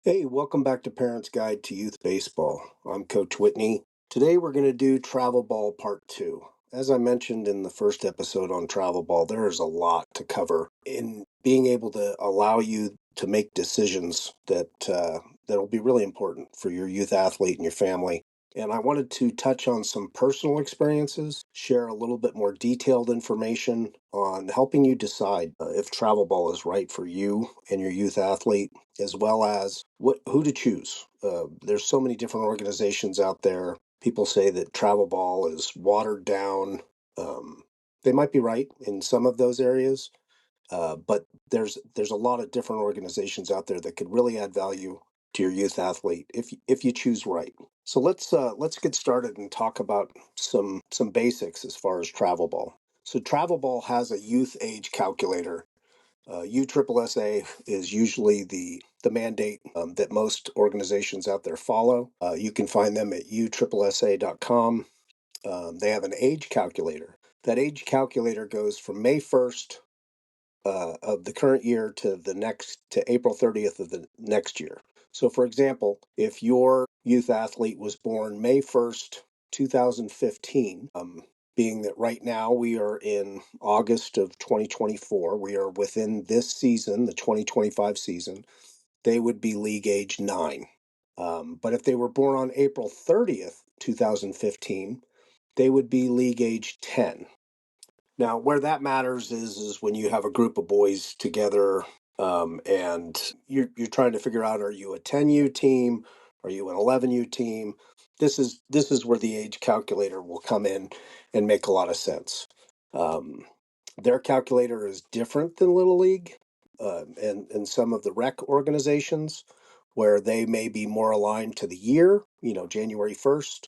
Hey, welcome back to Parents Guide to Youth Baseball. I'm Coach Whitney. Today we're going to do Travel Ball Part 2. As I mentioned in the first episode on Travel Ball, there is a lot to cover in being able to allow you to make decisions that'll be really important for your youth athlete and your family. And I wanted to touch on some personal experiences, share a little bit more detailed information on helping you decide if travel ball is right for you and your youth athlete, as well as who to choose. There's so many different organizations out there. People say that travel ball is watered down. Um, they might be right in some of those areas, but there's a lot of different organizations out there that could really add value to your youth athlete if you choose right. So let's get started and talk about some basics as far as travel ball. So travel ball has a youth age calculator. USSSA is usually the mandate that most organizations out there follow. You can find them at USSSA.com. They have an age calculator. That age calculator goes from May 1st of the current year to April 30th of the next year. So, for example, if your youth athlete was born May 1st, 2015, being that right now we are in August of 2024, we are within this season, the 2025 season, they would be league age 9. But if they were born on April 30th, 2015, they would be league age 10. Now, where that matters is when you have a group of boys together, and you're trying to figure out, are you a 10U team? Are you an 11U team? This is where the age calculator will come in and make a lot of sense. Um, their calculator is different than Little League, and some of the rec organizations where they may be more aligned to the year, January 1st,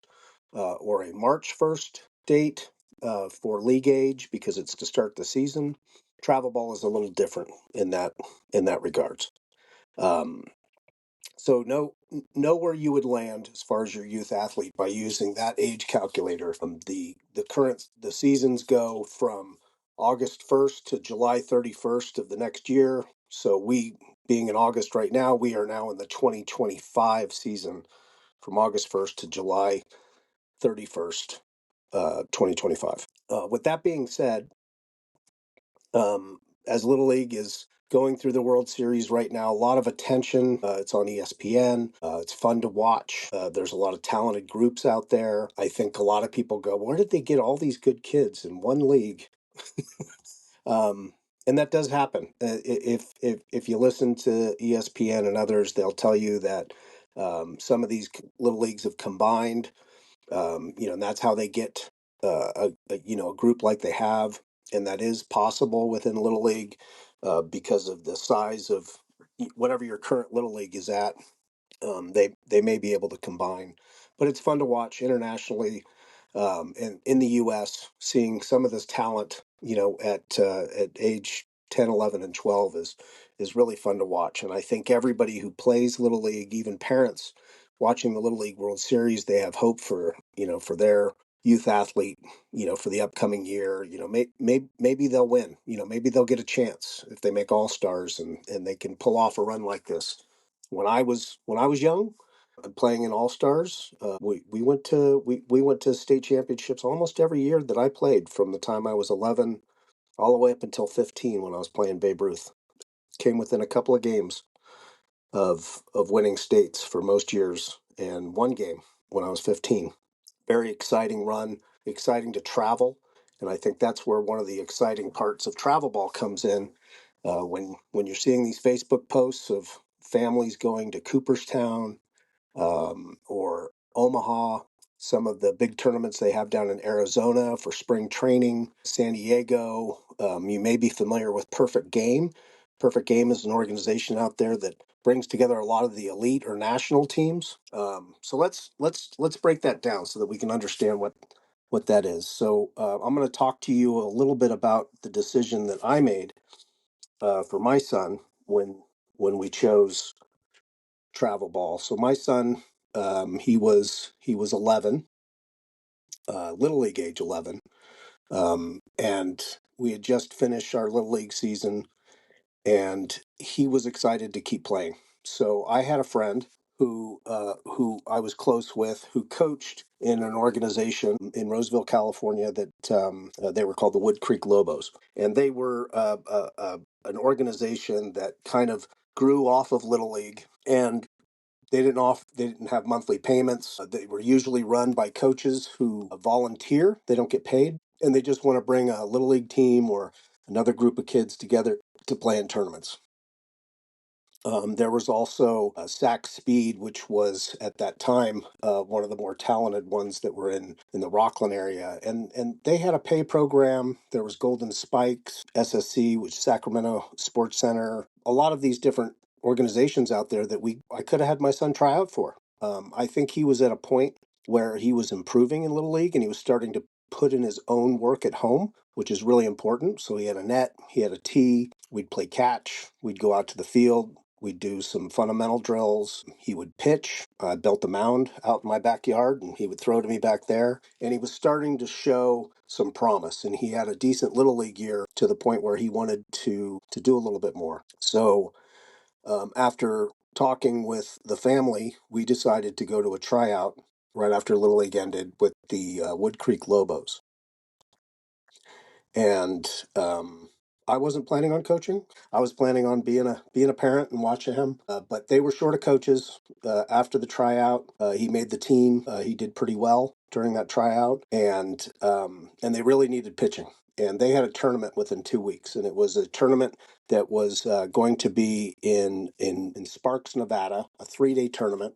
or a March 1st date for league age because it's to start the season. Travel ball is a little different in that regards. Um, so know where you would land as far as your youth athlete by using that age calculator. The seasons go from August 1st to July 31st of the next year. So we being in August right now, we are now in the 2025 season from August 1st to July 31st, 2025. With that being said, as Little League is going through the World Series right now, a lot of attention. It's on ESPN. It's fun to watch. There's a lot of talented groups out there. I think a lot of people go, where did they get all these good kids in one league? Um, and that does happen. If you listen to ESPN and others, they'll tell you that some of these little leagues have combined, and that's how they get a group like they have, and that is possible within Little League because of the size of whatever your current Little League is at. They may be able to combine, but it's fun to watch internationally, and in the U.S. Seeing some of this talent, at age 10, 11, and 12 is really fun to watch. And I think everybody who plays Little League, even parents watching the Little League World Series, they have hope for their youth athlete, for the upcoming year. Maybe they'll win. Maybe they'll get a chance if they make all stars and they can pull off a run like this. When I was young, playing in all stars, we went to state championships almost every year that I played, from the time I was 11 all the way up until 15 when I was playing Babe Ruth. Came within a couple of games of winning states for most years, and one game when I was 15. Very exciting run, exciting to travel, and I think that's where one of the exciting parts of travel ball comes in. When you're seeing these Facebook posts of families going to Cooperstown, or Omaha, some of the big tournaments they have down in Arizona for spring training, San Diego. You may be familiar with Perfect Game. Perfect Game is an organization out there that brings together a lot of the elite or national teams. So let's break that down so that we can understand what that is. So I'm going to talk to you a little bit about the decision that I made for my son when we chose travel ball. So my son, he was 11, little league age 11, and we had just finished our little league season, and he was excited to keep playing. So I had a friend who I was close with, who coached in an organization in Roseville, California, that they were called the Wood Creek Lobos, and they were an organization that kind of grew off of Little League, and they didn't have monthly payments. They were usually run by coaches who volunteer. They don't get paid, and they just want to bring a Little League team or another group of kids together to play in tournaments. There was also Sac Speed, which was at that time one of the more talented ones that were in the Rockland area, and they had a pay program. There was Golden Spikes, SSC, which is Sacramento Sports Center. A lot of these different organizations out there that I could have had my son try out for. I think he was at a point where he was improving in Little League, and he was starting to put in his own work at home, which is really important. So he had a net, he had a tee, we'd play catch, we'd go out to the field, we'd do some fundamental drills. He would pitch. I built a mound out in my backyard, and he would throw to me back there. And he was starting to show some promise, and he had a decent Little League year to the point where he wanted to do a little bit more. So after talking with the family, we decided to go to a tryout right after Little League ended with the Wood Creek Lobos. And I wasn't planning on coaching. I was planning on being a parent and watching him. But they were short of coaches after the tryout. He made the team. He did pretty well during that tryout, and they really needed pitching. And they had a tournament within 2 weeks, and it was a tournament that was going to be in Sparks, Nevada, a 3-day tournament,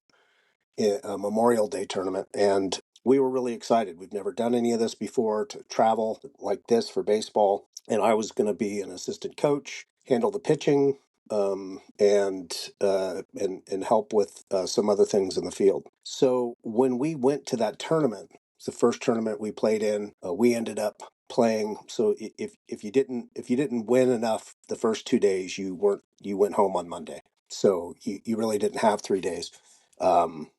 a Memorial Day tournament, and we were really excited. We've never done any of this before, to travel like this for baseball, and I was going to be an assistant coach, handle the pitching, and help with some other things in the field. So when we went to that tournament, it's the first tournament we played in. We ended up playing. So if you didn't win enough the first 2 days, you went home on Monday. So you really didn't have 3 days. Um,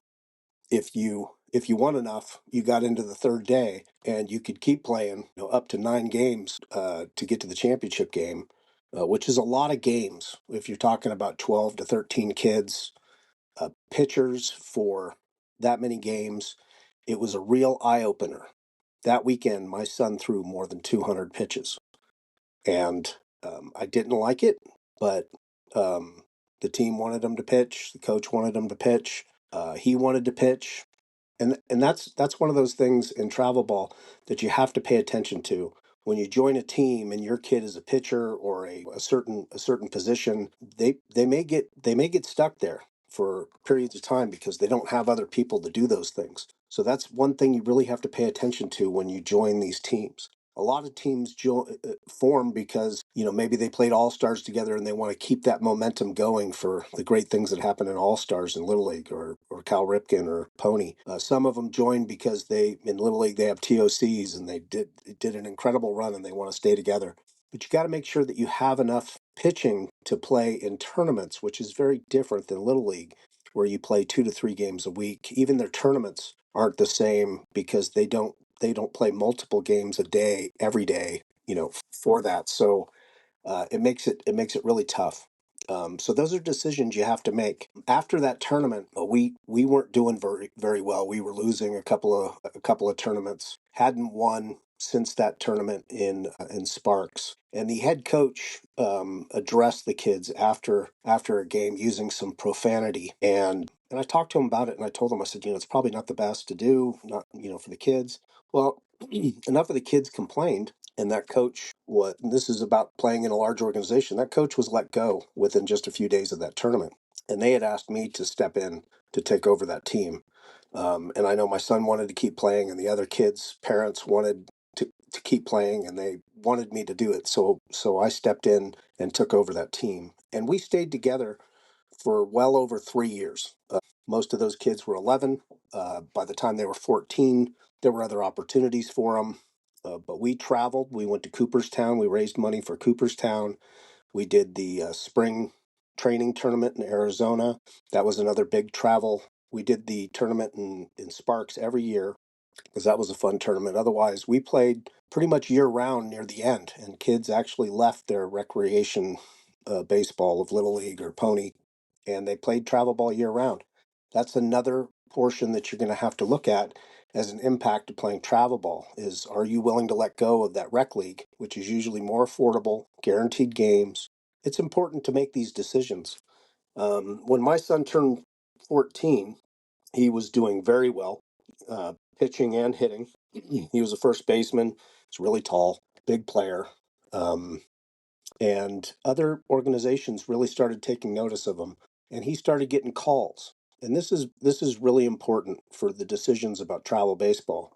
if you won enough, you got into the third day, and you could keep playing, up to 9 games to get to the championship game, which is a lot of games. If you're talking about 12 to 13 kids, pitchers for that many games, it was a real eye opener. That weekend, my son threw more than 200 pitches, and I didn't like it, but the team wanted him to pitch. The coach wanted him to pitch. He wanted to pitch. And that's one of those things in travel ball that you have to pay attention to. When you join a team and your kid is a pitcher or a certain position, they may get stuck there for periods of time because they don't have other people to do those things. So that's one thing you really have to pay attention to when you join these teams. A lot of teams form because maybe they played all stars together, and they want to keep that momentum going for the great things that happen in all stars in Little League, or Cal Ripken or Pony. Some of them join because they in Little League they have TOCs, and they did an incredible run, and they want to stay together. But you got to make sure that you have enough pitching to play in tournaments, which is very different than Little League, where you play 2 to 3 games a week. Even their tournaments aren't the same because they don't play multiple games a day every day, for that. So it makes it really tough. So those are decisions you have to make. After that tournament, we weren't doing very very well. We were losing a couple of tournaments. Hadn't won since that tournament in Sparks. And the head coach addressed the kids after a game using some profanity, and I talked to him about it, and I told him, I said, it's probably not the best to do, not for the kids. Well, enough of the kids complained, and that coach, and this is about playing in a large organization, that coach was let go within just a few days of that tournament. And they had asked me to step in to take over that team. And I know my son wanted to keep playing, and the other kids' parents wanted to keep playing, and they wanted me to do it. So I stepped in and took over that team. And we stayed together for well over 3 years. Most of those kids were 11. By the time they were 14, there were other opportunities for them. But we traveled. We went to Cooperstown. We raised money for Cooperstown. We did the spring training tournament in Arizona. That was another big travel. We did the tournament in Sparks every year because that was a fun tournament. Otherwise, we played pretty much year round near the end, and kids actually left their recreation baseball of Little League or Pony and they played travel ball year round. That's another portion that you're going to have to look at as an impact of playing travel ball is, are you willing to let go of that rec league, which is usually more affordable, guaranteed games? It's important to make these decisions. When my son turned 14, he was doing very well, pitching and hitting. He was a first baseman. He's really tall, big player. Um, and other organizations really started taking notice of him, and he started getting calls. And this is really important for the decisions about travel baseball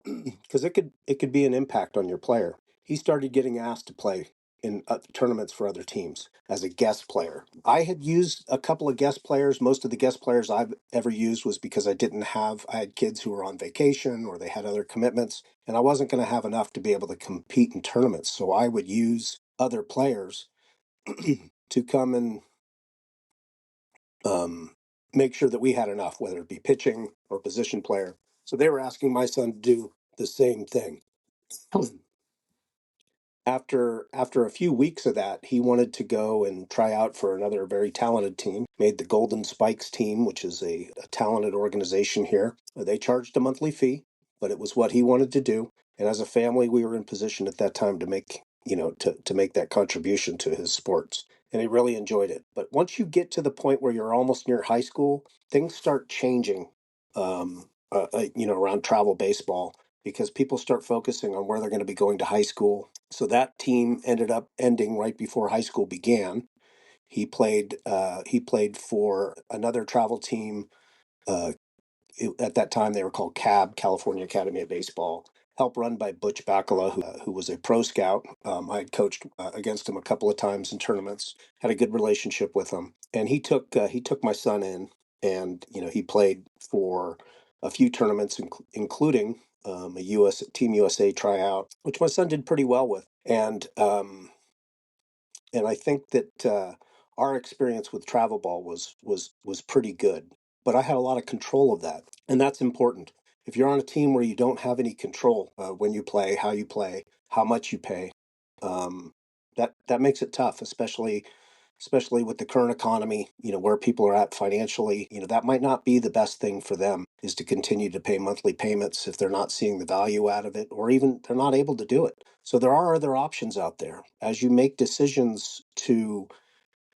because it could be an impact on your player. He started getting asked to play in tournaments for other teams as a guest player. I had used a couple of guest players. Most of the guest players I've ever used was because I had kids who were on vacation or they had other commitments, and I wasn't going to have enough to be able to compete in tournaments. So I would use other players to come and um, make sure that we had enough, whether it be pitching or position player. So they were asking my son to do the same thing. After a few weeks of that, he wanted to go and try out for another very talented team. Made the Golden Spikes team, which is a talented organization here. They charged a monthly fee, but it was what he wanted to do. And as a family, we were in position at that time to make to make that contribution to his sports. And he really enjoyed it. But once you get to the point where you're almost near high school, things start changing. Around travel baseball because people start focusing on where they're going to be going to high school. So that team ended up ending right before high school began. He played for another travel team. Uh, at that time, they were called CAB, California Academy of Baseball. Helped run by Butch Bacala, who was a pro scout. I had coached against him a couple of times in tournaments. Had a good relationship with him, and he took my son in, and he played for a few tournaments, including a U.S. Team USA tryout, which my son did pretty well with, and I think that our experience with travel ball was pretty good. But I had a lot of control of that, and that's important. If you're on a team where you don't have any control when you play, how much you pay, um, that makes it tough, especially with the current economy. Where people are at financially. That might not be the best thing for them is to continue to pay monthly payments if they're not seeing the value out of it, or even they're not able to do it. So there are other options out there as you make decisions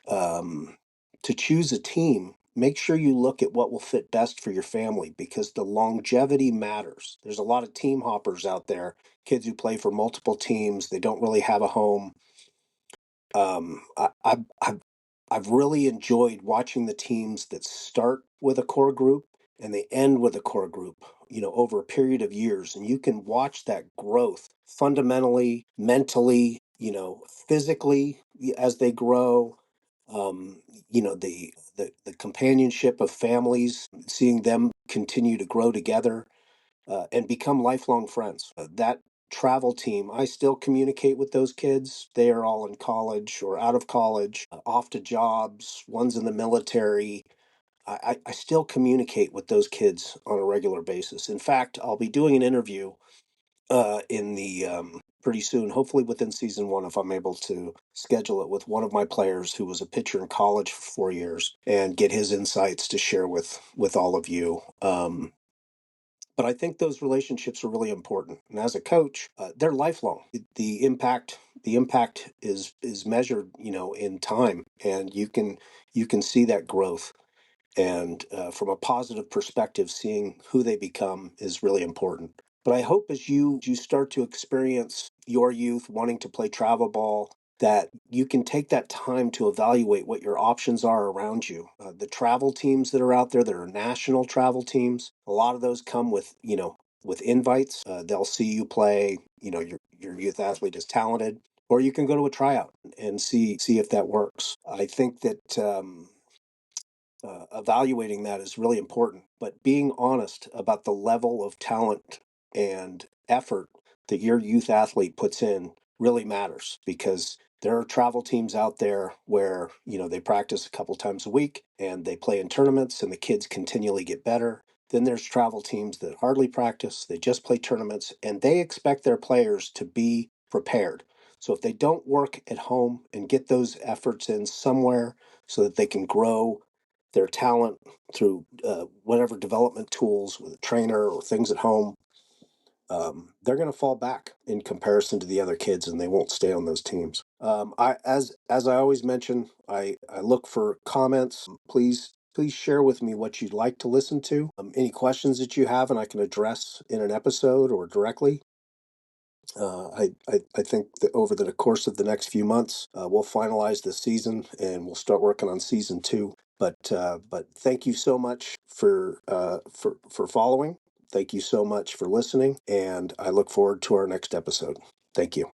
um, to choose a team. Make sure you look at what will fit best for your family because the longevity matters. There's a lot of team hoppers out there, kids who play for multiple teams. They don't really have a home. I've really enjoyed watching the teams that start with a core group and they end with a core group, over a period of years. And you can watch that growth fundamentally, mentally, physically as they grow. The companionship of families, seeing them continue to grow together and become lifelong friends. That travel team, I still communicate with those kids. They are all in college or out of college, off to jobs, one's in the military. I still communicate with those kids on a regular basis. In fact, I'll be doing an interview in the pretty soon, hopefully within season one, if I'm able to schedule it with one of my players who was a pitcher in college for 4 years and get his insights to share with all of you. But I think those relationships are really important. And as a coach, they're lifelong. The impact is measured, in time, and you can see that growth. And from a positive perspective, seeing who they become is really important. But I hope as you start to experience your youth wanting to play travel ball, that you can take that time to evaluate what your options are around you. The travel teams that are out there, that are national travel teams, a lot of those come with invites. They'll see you play. Your youth athlete is talented, or you can go to a tryout and see if that works. I think that. Evaluating that is really important, but being honest about the level of talent and effort that your youth athlete puts in really matters because there are travel teams out there where, they practice a couple times a week and they play in tournaments and the kids continually get better. Then there's travel teams that hardly practice, they just play tournaments and they expect their players to be prepared. So if they don't work at home and get those efforts in somewhere, so that they can grow their talent through whatever development tools with a trainer or things at home, they're going to fall back in comparison to the other kids, and they won't stay on those teams. As I always mention, I look for comments. Please share with me what you'd like to listen to. Any questions that you have, and I can address in an episode or directly. I think that over the course of the next few months, we'll finalize the season and we'll start working on season two. But thank you so much for following. Thank you so much for listening, and I look forward to our next episode. Thank you.